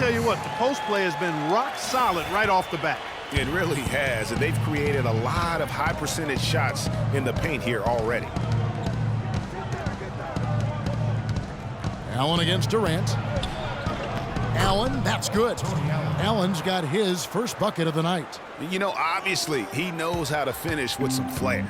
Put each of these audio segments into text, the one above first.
tell you what, the post play has been rock solid right off the bat. It really has, and they've created a lot of high percentage shots in the paint here already. Allen against Durant. Allen, that's good. Allen's got his first bucket of the night. You know, obviously, he knows how to finish with some flair.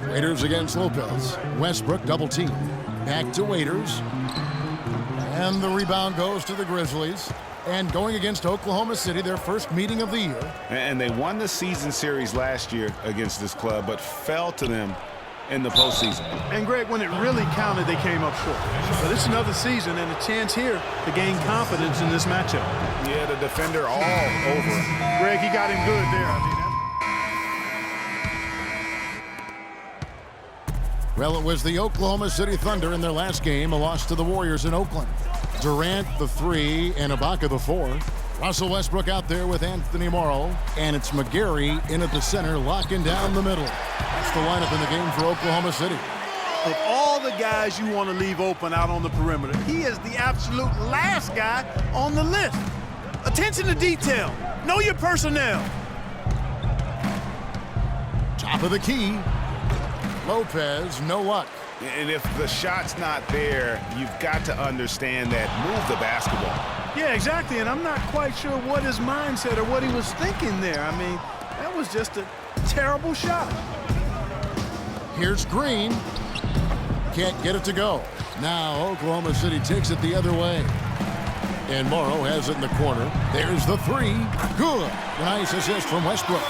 Waiters against Lopez. Westbrook double team. Back to Waiters. And the rebound goes to the Grizzlies. And going against Oklahoma City, their first meeting of the year. And they won the season series last year against this club, but fell to them in the postseason. And, Greg, when it really counted, they came up short. But it's another season and a chance here to gain confidence in this matchup. Yeah, the defender all over him. Greg, he got him good there. I mean, Well, it was the Oklahoma City Thunder in their last game, a loss to the Warriors in Oakland. Durant, the 3, and Ibaka, the 4. Russell Westbrook out there with Anthony Morrow, and it's McGary in at the center, locking down the middle. That's the lineup in the game for Oklahoma City. of all the guys you want to leave open out on the perimeter, he is the absolute last guy on the list. Attention to detail. Know your personnel. Top of the key. Lopez, no luck. And if the shot's not there, you've got to understand that. Move the basketball. Yeah, exactly, and I'm not quite sure what his mindset or what he was thinking there. I mean, that was just a terrible shot. Here's Green. Can't get it to go. Now Oklahoma City takes it the other way. And Morrow has it in the corner. There's the 3. Good. Nice assist from Westbrook.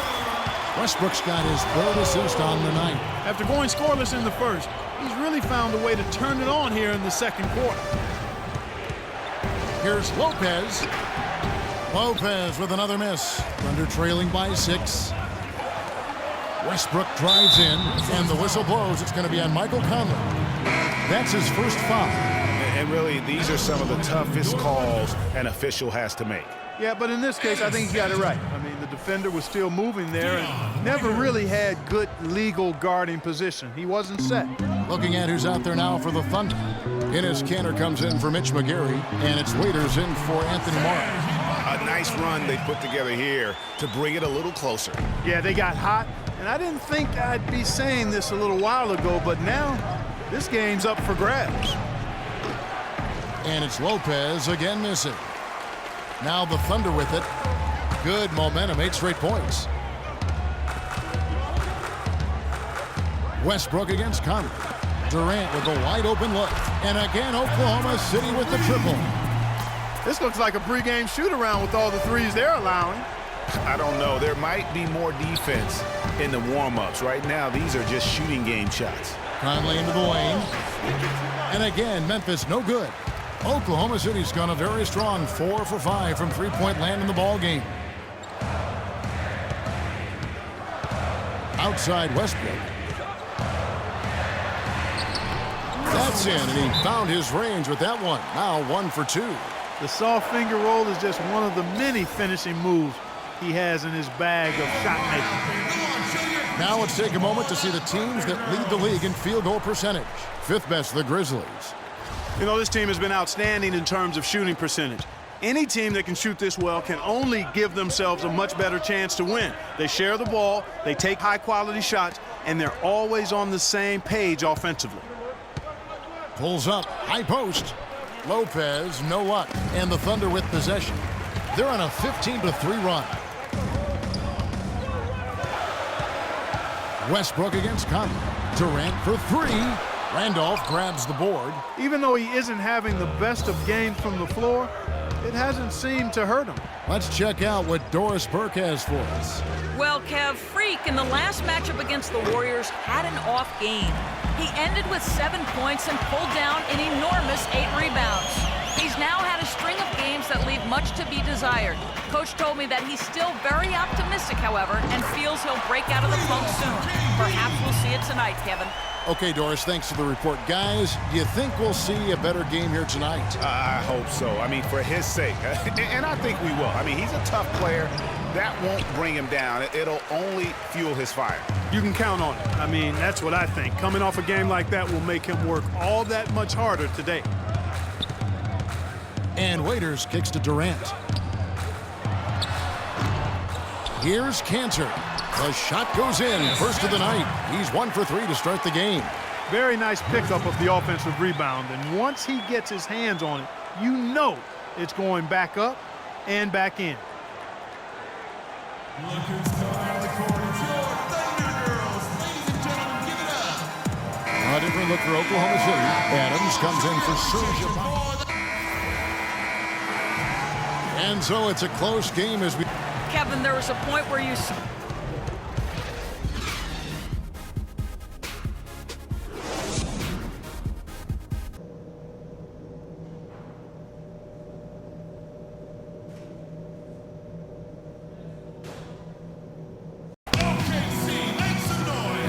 Westbrook's got his 3rd assist on the night. After going scoreless in the first, he's really found a way to turn it on here in the second quarter. Here's Lopez. Lopez with another miss. Thunder trailing by 6. Westbrook drives in, and the whistle blows. It's going to be on Michael Conley. That's his first foul. And really, these are some of the toughest calls an official has to make. Yeah, but in this case, I think he got it right. I mean, the defender was still moving there and never really had good legal guarding position. He wasn't set. Looking at who's out there now for the Thunder. Enes Kanter comes in for Mitch McGary, and it's Waiters in for Anthony Morrow. A nice run they put together here to bring it a little closer. Yeah, they got hot, and I didn't think I'd be saying this a little while ago, but now this game's up for grabs. And it's Lopez again missing. Now the Thunder with it. Good momentum, 8 straight points. Westbrook against Conley. Durant with a wide open look. And again, Oklahoma City with the triple. This looks like a pregame shoot-around with all the threes they're allowing. I don't know. There might be more defense in the warm-ups. Right now, these are just shooting game shots. Conley into the lane. And again, Memphis no good. Oklahoma City's gone a very strong 4 for 5 from three-point land in the ball game. Outside Westbrook. That's in, and he found his range with that one. Now 1 for 2. The soft finger roll is just one of the many finishing moves he has in his bag of shot making. Now let's take a moment to see the teams that lead the league in field goal percentage. 5th best, the Grizzlies. You know, this team has been outstanding in terms of shooting percentage. Any team that can shoot this well can only give themselves a much better chance to win. They share the ball, they take high-quality shots, and they're always on the same page offensively. Pulls up, high post. Lopez, no luck. And the Thunder with possession. They're on a 15-3 run. Westbrook against Conley. Durant for 3. Randolph grabs the board. Even though he isn't having the best of games from the floor, it hasn't seemed to hurt him. Let's check out what Doris Burke has for us. Well, Kev, Freak in the last matchup against the Warriors had an off game. He ended with 7 points and pulled down an enormous 8 rebounds. He's now had a string of games that leave much to be desired. Coach told me that he's still very optimistic, however, and feels he'll break out of the funk soon. Perhaps we'll see it tonight, Kevin. Okay, Doris, thanks for the report. Guys, do you think we'll see a better game here tonight? I hope so. I mean, for his sake. And I think we will. I mean, he's a tough player. That won't bring him down. It'll only fuel his fire. You can count on it. I mean, that's what I think. Coming off a game like that will make him work all that much harder today. And Waiters kicks to Durant. Here's Cantor. The shot goes in. First of the night. He's 1 for 3 to start the game. Very nice pickup of the offensive rebound. And once he gets his hands on it, you know it's going back up and back in. A different look for Oklahoma City. Adams comes in for Serge Ibaka. And so it's a close game as we... Kevin, there was a point where you...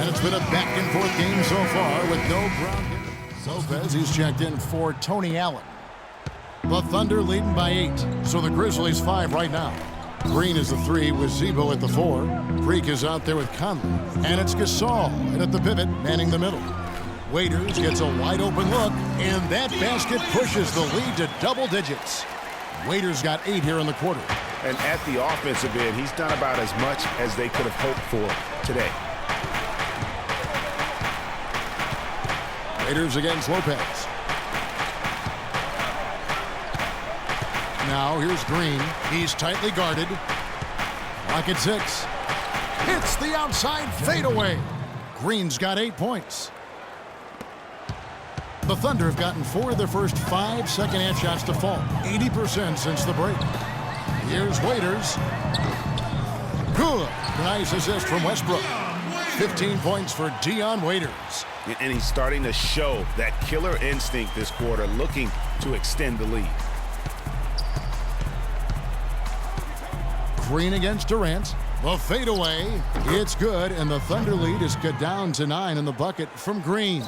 It's been a back-and-forth game so far with no ground. Lopez, he's checked in for Tony Allen. The Thunder leading by 8, so the Grizzlies 5 right now. Green is the 3 with Zebo at the 4. Freak is out there with Conley. And it's Gasol, and at the pivot, manning the middle. Waiters gets a wide-open look, and that basket pushes the lead to double digits. Waiters got 8 here in the quarter. And at the offensive end, he's done about as much as they could have hoped for today. Waiters against Lopez. Now here's Green. He's tightly guarded. Clock at 6. Hits the outside fadeaway. Green's got 8 points. The Thunder have gotten 4 of their first 5 second-hand shots to fall. 80% since the break. Here's Waiters. Good. Nice assist from Westbrook. 15 points for Dion Waiters. And he's starting to show that killer instinct this quarter, looking to extend the lead. Green against Durant. The fadeaway. It's good, and the Thunder lead is cut down to 9 in the bucket from Green.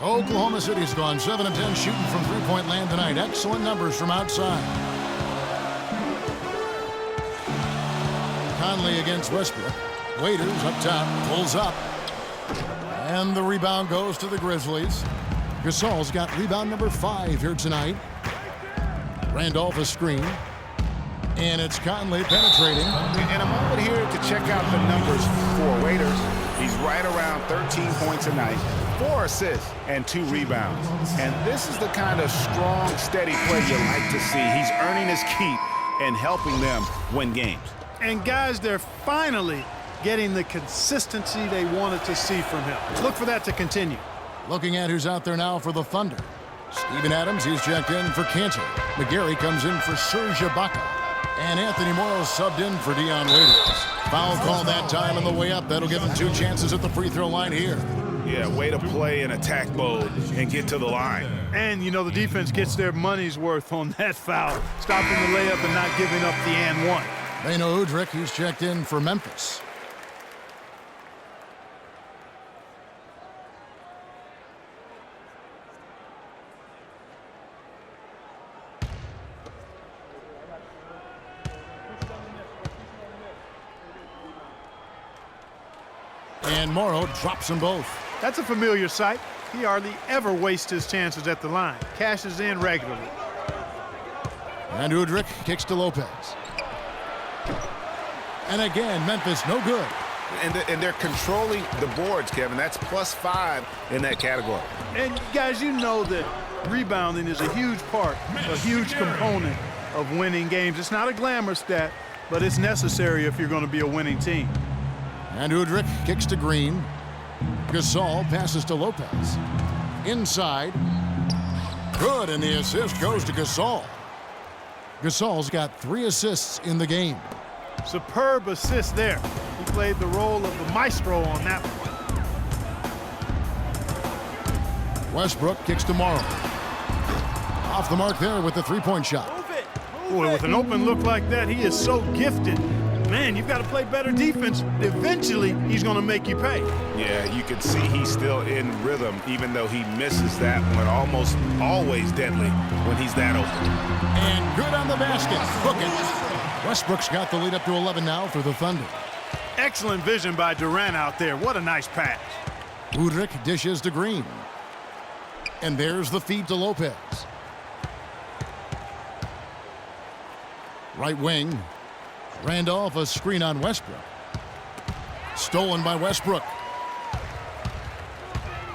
Oklahoma City's gone 7 of 10 shooting from three-point land tonight. Excellent numbers from outside. Conley against Westbrook. Waiters up top, pulls up. And the rebound goes to the Grizzlies. Gasol's got rebound number 5 here tonight. Randolph a screen. And it's Conley penetrating. And a moment here to check out the numbers for Waiters. He's right around 13 points a night, 4 assists, and 2 rebounds. And this is the kind of strong, steady play you like to see. He's earning his keep and helping them win games. And guys, they're finally getting the consistency they wanted to see from him. Look for that to continue. Looking at who's out there now for the Thunder. Steven Adams, he's checked in for Cantor. McGarry comes in for Serge Ibaka. And Anthony Morrow subbed in for Dion Waiters. Foul call that time on the way up. That'll give him 2 chances at the free throw line here. Yeah, way to play in attack mode and get to the line. And, you know, the defense gets their money's worth on that foul. Stopping the layup and not giving up the and one. Beno Udrih, he's checked in for Memphis. And Morrow drops them both. That's a familiar sight. He hardly ever wastes his chances at the line. Cashes in regularly. And Udrih kicks to Lopez. And again, Memphis no good. And they're controlling the boards, Kevin. That's +5 in that category. And guys, you know that rebounding is a huge part, a huge component of winning games. It's not a glamour stat, but it's necessary if you're going to be a winning team. And Udrih kicks to Green. Gasol passes to Lopez. Inside. Good, and the assist goes to Gasol. Gasol's got 3 assists in the game. Superb assist there. He played the role of the maestro on that one. Westbrook kicks to Morrow. Off the mark there with the three-point shot. Boy, with an open look like that, he is so gifted. Man, you've got to play better defense. Eventually, he's going to make you pay. Yeah, you can see he's still in rhythm, even though he misses that one. Almost always deadly when he's that open. And good on the basket. Hook it. Westbrook's got the lead up to 11 now for the Thunder. Excellent vision by Durant out there. What a nice pass. Udrih dishes to Green. And there's the feed to Lopez. Right wing. Randolph, a screen on Westbrook. Stolen by Westbrook.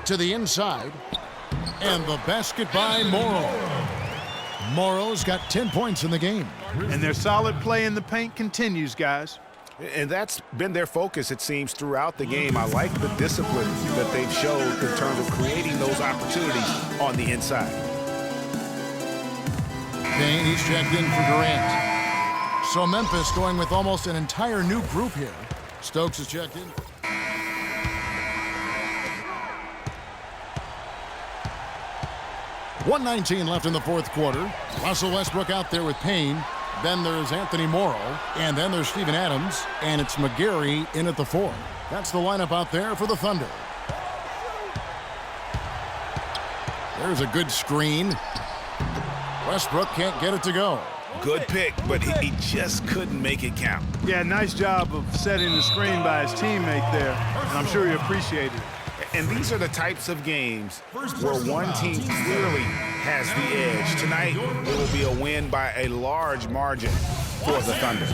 To the inside. And the basket by Morrow. Morrow's got 10 points in the game. And their solid play in the paint continues, guys. And that's been their focus, it seems, throughout the game. I like the discipline that they've showed in terms of creating those opportunities on the inside. Payne, he's checked in for Durant. So Memphis going with almost an entire new group here. Stokes is checked in. .119 left in the fourth quarter. Russell Westbrook out there with Payne. Then there's Anthony Morrow. And then there's Steven Adams. And it's McGarry in at the 4. That's the lineup out there for the Thunder. There's a good screen. Westbrook can't get it to go. Good pick, but he just couldn't make it count. Yeah, nice job of setting the screen by his teammate there, and I'm sure he appreciated it. And these are the types of games where one team clearly has the edge. Tonight, it will be a win by a large margin for the Thunder.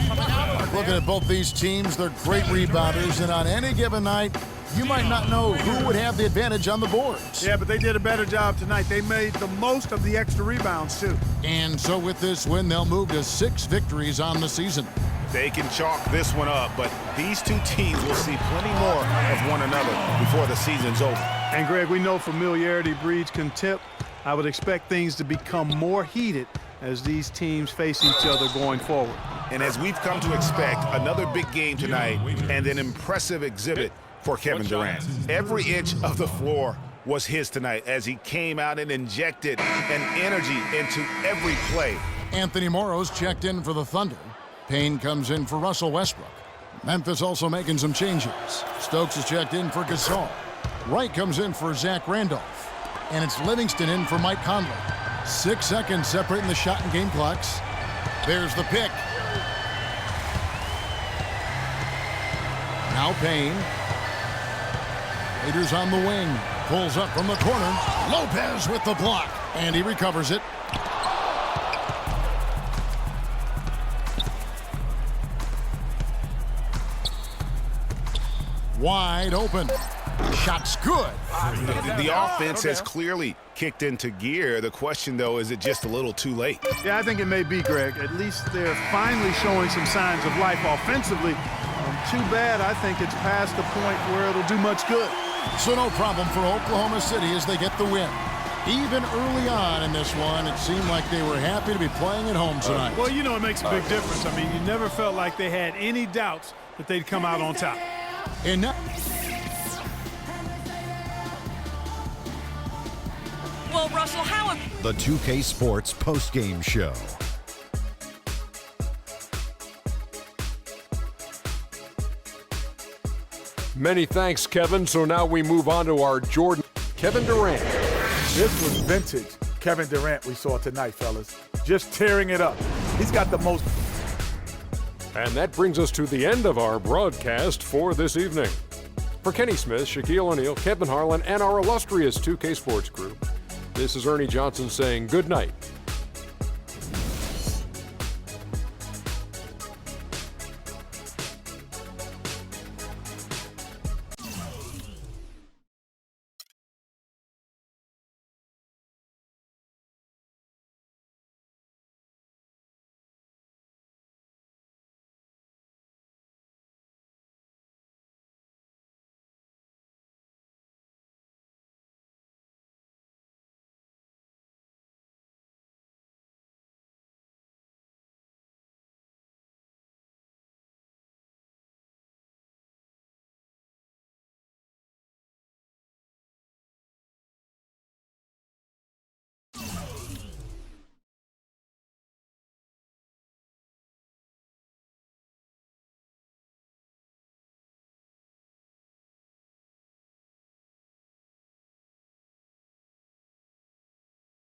Looking at both these teams, they're great rebounders, and on any given night, you might not know who would have the advantage on the boards. Yeah, but they did a better job tonight. They made the most of the extra rebounds, too. And so with this win, they'll move to 6 victories on the season. They can chalk this one up, but these two teams will see plenty more of one another before the season's over. And, Greg, we know familiarity breeds contempt. I would expect things to become more heated as these teams face each other going forward. And as we've come to expect, another big game tonight and an impressive exhibit for Kevin Durant. Every inch of the floor was his tonight as he came out and injected an energy into every play. Anthony Morrow's checked in for the Thunder. Payne comes in for Russell Westbrook. Memphis also making some changes. Stokes is checked in for Gasol. Wright comes in for Zach Randolph. And it's Livingston in for Mike Conley. 6 seconds separating the shot and game clocks. There's the pick. Now Payne. Raiders on the wing. Pulls up from the corner. Lopez with the block. And he recovers it. Wide open. Shot's good. The offense has clearly kicked into gear. The question, though, is it just a little too late? Yeah, I think it may be, Greg. At least they're finally showing some signs of life offensively. Too bad I think it's past the point where it'll do much good. So no problem for Oklahoma City as they get the win. Even early on in this one, it seemed like they were happy to be playing at home tonight. Well, you know it makes a big difference. I mean, you never felt like they had any doubts that they'd come out on top. And now Well, Russell, how... The 2K Sports postgame show. Many thanks, Kevin. So now we move on to our Jordan. Kevin Durant. This was vintage Kevin Durant we saw tonight, fellas. Just tearing it up. He's got the most. And that brings us to the end of our broadcast for this evening. For Kenny Smith, Shaquille O'Neal, Kevin Harlan, and our illustrious 2K Sports Group, this is Ernie Johnson saying good night